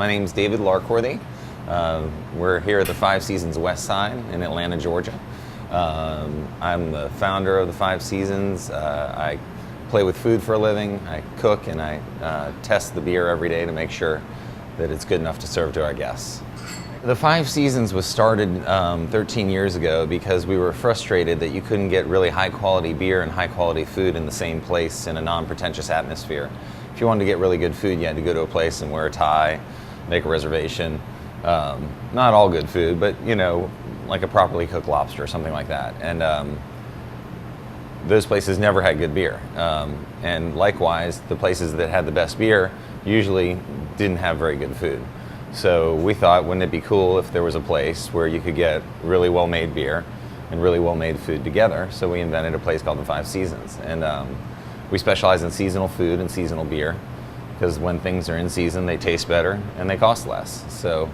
My name's David Larkworthy. We're here at the Five Seasons West Side in Atlanta, Georgia. I'm the founder of the Five Seasons. I play with food for a living. I cook and I test the beer every day to make sure that it's good enough to serve to our guests. The Five Seasons was started 13 years ago because we were frustrated that you couldn't get really high quality beer and high quality food in the same place in a non-pretentious atmosphere. If you wanted to get really good food, you had to go to a place and wear a tie, make a reservation. Not all good food, but like a properly cooked lobster or something like that. And those places never had good beer. And likewise, the places that had the best beer usually didn't have very good food. So we thought, wouldn't it be cool if there was a place where you could get really well-made beer and really well-made food together? So we invented a place called the Five Seasons. And we specialize in seasonal food and seasonal beer because when things are in season, they taste better and they cost less. So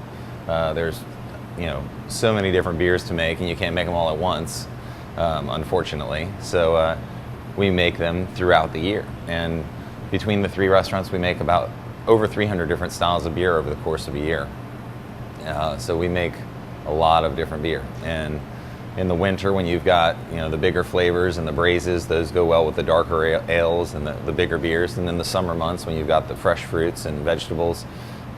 there's so many different beers to make, and you can't make them all at once, unfortunately. So we make them throughout the year. And between the three restaurants, we make about over 300 different styles of beer over the course of a year. So we make a lot of different beer. And in the winter, when you've got the bigger flavors and the braises, those go well with the darker ales and the bigger beers. And then the summer months, when you've got the fresh fruits and vegetables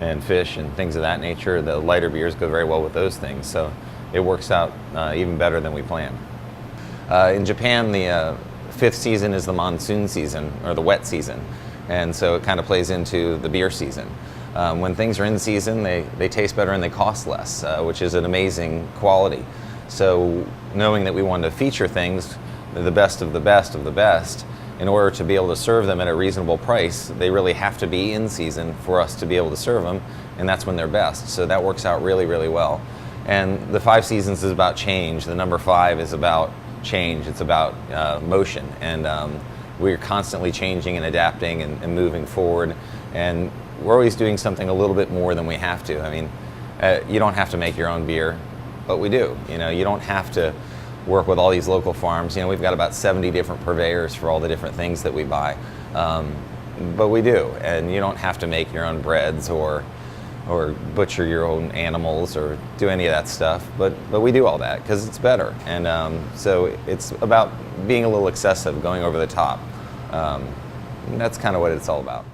and fish and things of that nature, the lighter beers go very well with those things. So it works out even better than we planned. In Japan, the fifth season is the monsoon season, or the wet season. And so it kind of plays into the beer season. When things are in season, they taste better and they cost less, which is an amazing quality. So knowing that we wanted to feature things, the best of the best of the best, in order to be able to serve them at a reasonable price, they really have to be in season for us to be able to serve them, and that's when they're best. So that works out really, really well. And the Five Seasons is about change. The number 5 is about change. It's about motion. And we're constantly changing and adapting and moving forward. And we're always doing something a little bit more than we have to. I mean, you don't have to make your own beer, but we do. You don't have to work with all these local farms. We've got about 70 different purveyors for all the different things that we buy. But we do. And you don't have to make your own breads or butcher your own animals or do any of that stuff, but we do all that because it's better. And so it's about being a little excessive, going over the top. That's kind of what it's all about.